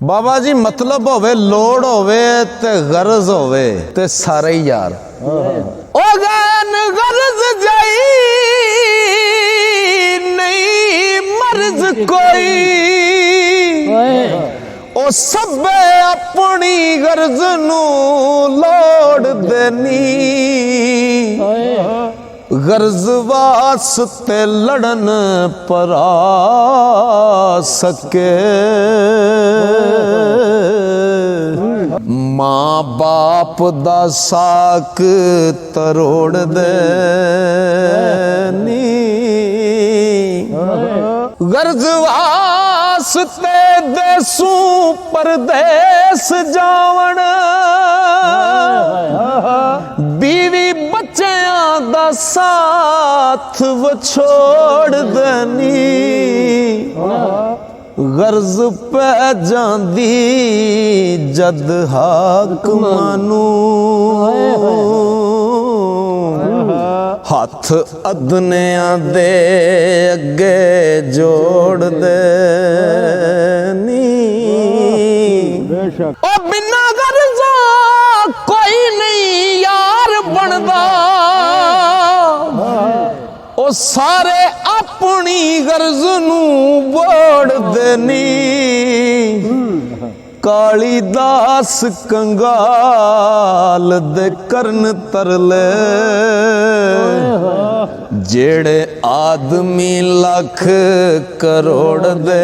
बाबा जी मतलब होवे लोड़ होवे ते गरज होवे ते सारे ही यार ओ गैन गरज जाई नहीं मर्ज कोई ओ सब अपनी गरज नू लोड़ देनी गरज वास्ते लड़न पर आ सके मां बाप दा साक तरोड़ देनी गरज वास्ते देसू परदेस जावण बीवी बच्चियां दा साथ वो छोड़ देनी गरज पै जांदी जद हाकमानू हथ अदनियां दे अगे जोड़ देनी ओ बिना गरजा कोई नहीं यार बनदा ओ सारे अपनी गरज नू बोड़ देनी कालीदास कंगाल दे करन तरले जेड़े आदमी लाख करोड़ दे